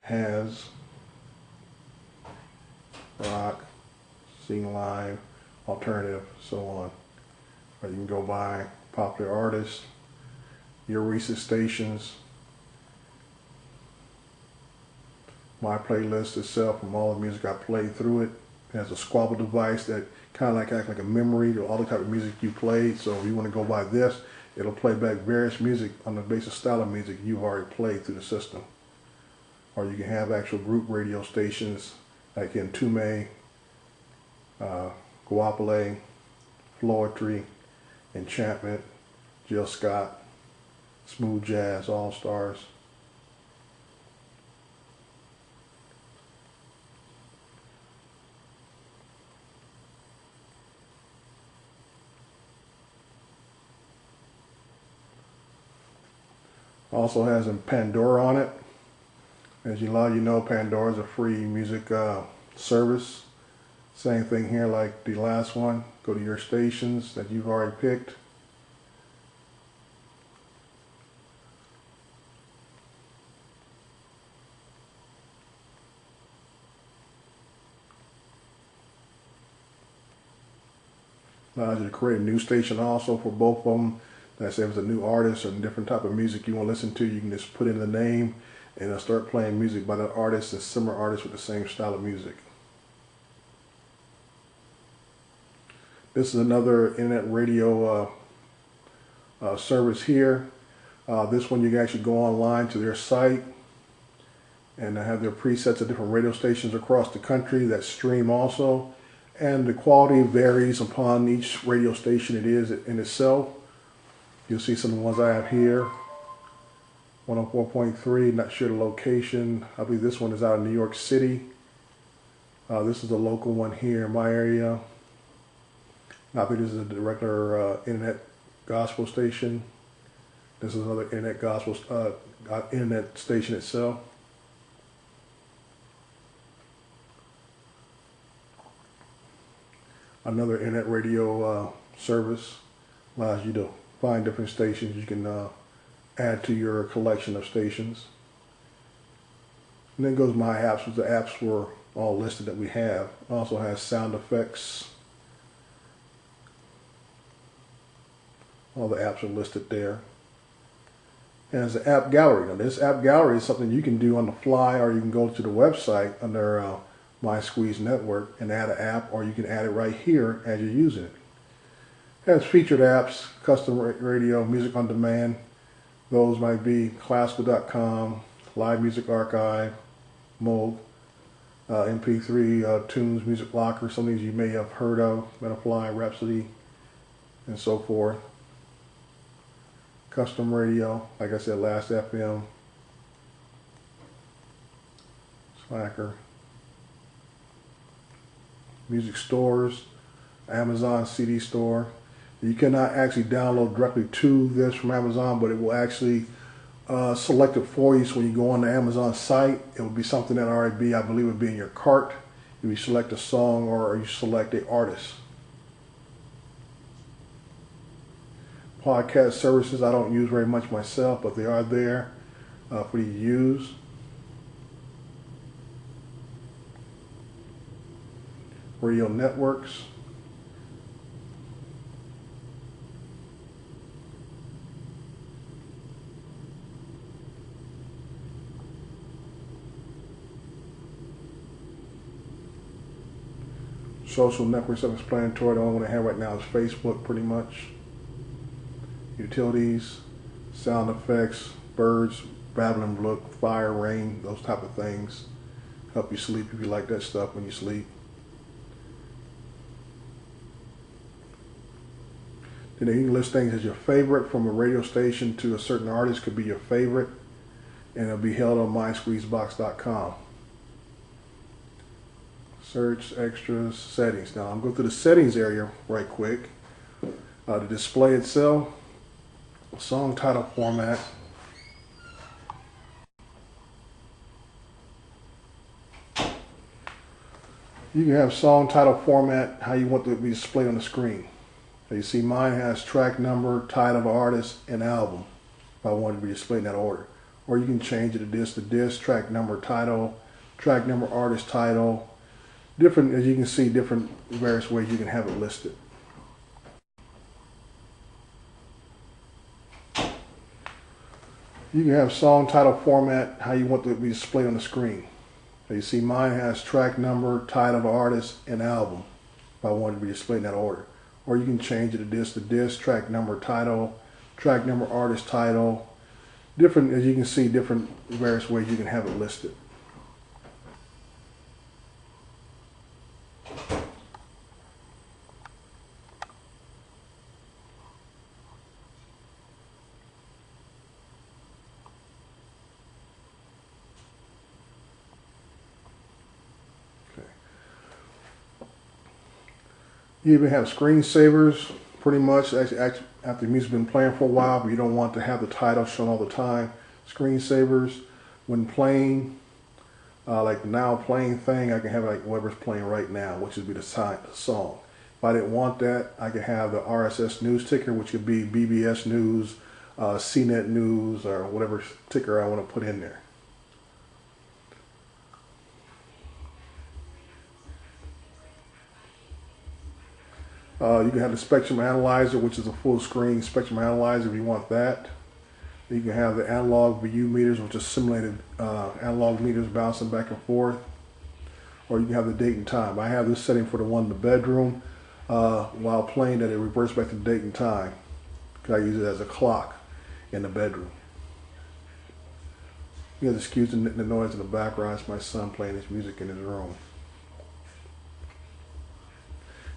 has rock, sing live, alternative, so on. Or you can go by popular artists, your recent stations, my playlist itself from all the music I played through it. It has a squabble device that kind of acts like a memory to all the type of music you played. So if you want to go by this, it'll play back various music on the basis style of music you've already played through the system. Or you can have actual group radio stations like in Tume, Guapale, Floetry, Enchantment, Jill Scott, Smooth Jazz, All Stars. Also has a Pandora on it. As a lot of you know, Pandora is a free music service. Same thing here like the last one. Go to your stations that you've already picked. Allows you to create a new station also for both of them. Let's say if it's a new artist or a different type of music you want to listen to, you can just put in the name and it'll start playing music by that artist and similar artists with the same style of music. This is another internet radio service here. This one you can actually go online to their site and they have their presets of different radio stations across the country that stream also. And the quality varies upon each radio station it is in itself. You'll see some of the ones I have here. 104.3, not sure the location. I believe this one is out of New York City. This is a local one here in my area. I think this is a regular internet gospel station. This is another internet gospel internet station itself. Another internet radio service allows you to find different stations you can add to your collection of stations. And then goes my apps, which the apps were all listed that we have. It also has sound effects. All the apps are listed there. And there's an app gallery. Now this app gallery is something you can do on the fly, or you can go to the website under My Squeeze Network and add an app, or you can add it right here as you're using it. It has featured apps, custom radio, music on demand. Those might be classical.com, Live Music Archive, Moog, MP3, Tunes, Music Locker, some of these you may have heard of, Metafly, Rhapsody, and so forth. Custom radio, like I said, Last FM, Slacker. Music stores, Amazon CD store. You cannot actually download directly to this from Amazon, but it will actually select it for you. So when you go on the Amazon site, it will be something that already I believe would be in your cart. If you select a song or you select an artist. Podcast services I don't use very much myself, but they are there for you to use. Radio networks. Social networks self-explanatory. The only one I have right now is Facebook, pretty much. Utilities, sound effects, birds, babbling brook, fire, rain, those type of things. Help you sleep if you like that stuff when you sleep. Then you can list things as your favorite from a radio station to a certain artist could be your favorite, and it'll be held on mysqueezebox.com. Search, extras, settings. Now I'm going through the settings area right quick. The display itself, song title format. You can have song title format how you want it to be displayed on the screen. So you see mine has track number, title of artist, and album if I want it to be displayed in that order. or you can change it to disc, track number, title, track number, artist, title. Different, as you can see, different various ways you can have it listed. You can have song title format, how you want it to be displayed on the screen. So you see mine has track number, title, artist, and album, if I want it to be displayed in that order. Or you can change it to disc, track number, title, track number, artist, title. Different, as you can see, different various ways you can have it listed. You even have screensavers, pretty much, actually after the music's been playing for a while, but you don't want to have the title shown all the time. Screensavers, when playing, like the now playing thing, I can have like whatever's playing right now, which would be the song. If I didn't want that, I could have the RSS news ticker, which could be BBS News, CNET News, or whatever ticker I want to put in there. You can have the Spectrum Analyzer, which is a full screen Spectrum Analyzer if you want that. You can have the analog view meters, which are simulated analog meters bouncing back and forth. Or you can have the date and time. I have this setting for the one in the bedroom. While playing that, it reverts back to the date and time, because I use it as a clock in the bedroom. You have to excuse the noise in the background. It's my son playing his music in his room.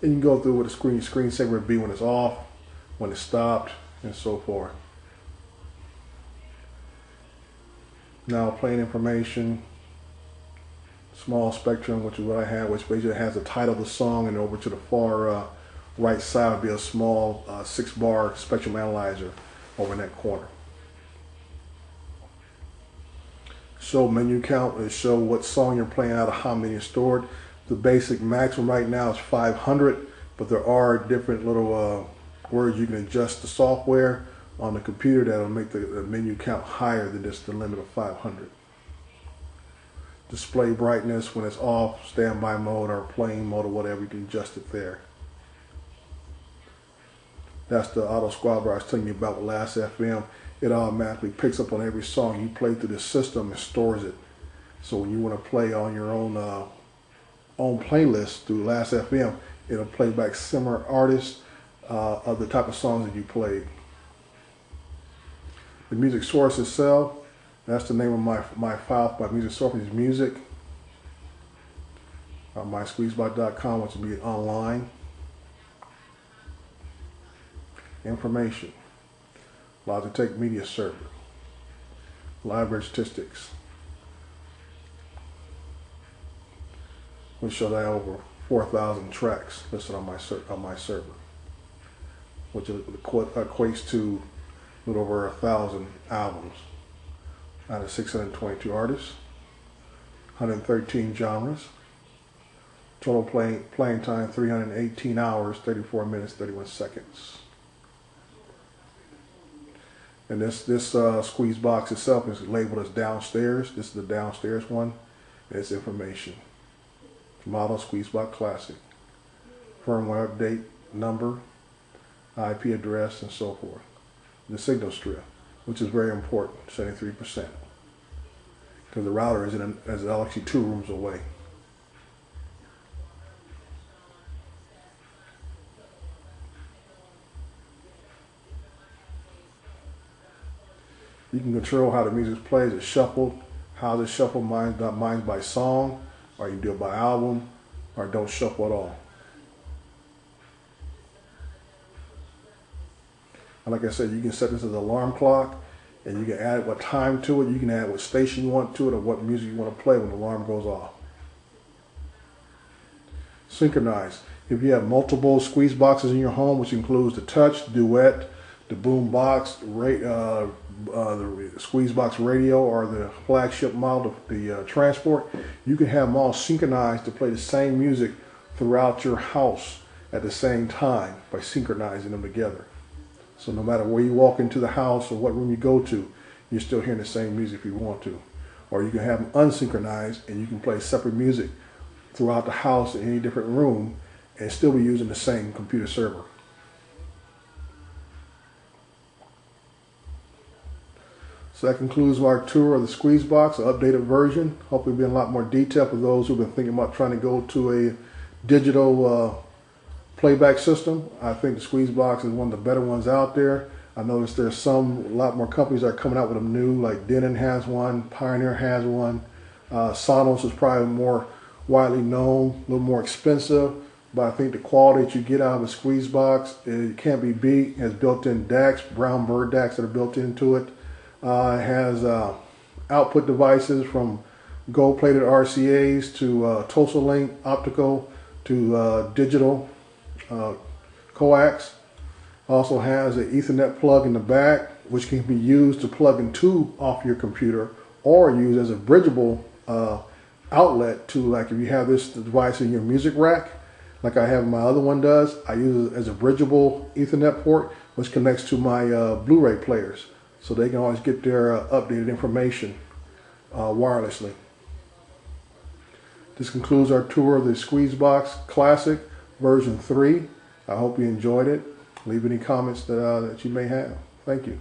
And you can go through what the screensaver would be when it's off, when it's stopped, and so forth. Now playing information, small spectrum, which is what I have, which basically has the title of the song, and over to the far right side would be a small 6-bar spectrum analyzer over in that corner. Show menu count is show what song you're playing out of how many is stored. The basic maximum right now is 500, but there are different little words you can adjust the software on the computer that'll make the menu count higher than just the limit of 500. Display brightness, when it's off, standby mode, or playing mode, or whatever, you can adjust it there. That's the auto squabber I was telling you about with Last FM. It automatically picks up on every song you play through the system and stores it. So when you want to play on your own playlist through Last FM, it'll play back similar artists of the type of songs that you played. The music source itself, that's the name of my file. My music source is music. My Squeezebox.com, which will be online. Information. Logitech Media Server. Library statistics. We'll show that over 4,000 tracks listed on my server, which equates to a little over 1,000 albums out of 622 artists, 113 genres, total playing time 318 hours, 34 minutes, 31 seconds. And this Squeezebox itself is labeled as downstairs. This is the downstairs one. And it's information. Model Squeezebox Classic. Firmware update, number, IP address, and so forth. The signal strip, which is very important, 73%. Because the router is actually 2 rooms away. You can control how the music plays. It's shuffled. How it's shuffled, mine's by song, or you can do it by album, or don't shuffle at all. And like I said, you can set this as an alarm clock, and you can add what time to it. You can add what station you want to it, or what music you want to play when the alarm goes off. Synchronize. If you have multiple Squeezeboxes in your home, which includes the Touch, Duet, the Boom Box, the Squeezebox Radio, or the flagship model, the Transport, you can have them all synchronized to play the same music throughout your house at the same time by synchronizing them together. So no matter where you walk into the house or what room you go to, You're still hearing the same music if you want to. Or you can have them unsynchronized and you can play separate music throughout the house in any different room and still be using the same computer server. So that concludes our tour of the Squeezebox, an updated version. Hopefully it'll be in a lot more detail for those who've been thinking about trying to go to a digital playback system. I think the Squeezebox is one of the better ones out there. I noticed there's a lot more companies that are coming out with them new, like Denon has one, Pioneer has one. Sonos is probably more widely known, a little more expensive, but I think the quality that you get out of a Squeezebox, it can't be beat. It has built-in DACs, brown bird DACs that are built into it. It has output devices from gold-plated RCAs to Tosalink optical to digital coax. Also has an Ethernet plug in the back, which can be used to plug into off your computer or use as a bridgeable outlet to, like if you have this device in your music rack, like I have my other one does, I use it as a bridgeable Ethernet port, which connects to my Blu-ray players. So they can always get their updated information wirelessly. This concludes our tour of the Squeezebox Classic version 3. I hope you enjoyed it. Leave any comments that you may have. Thank you.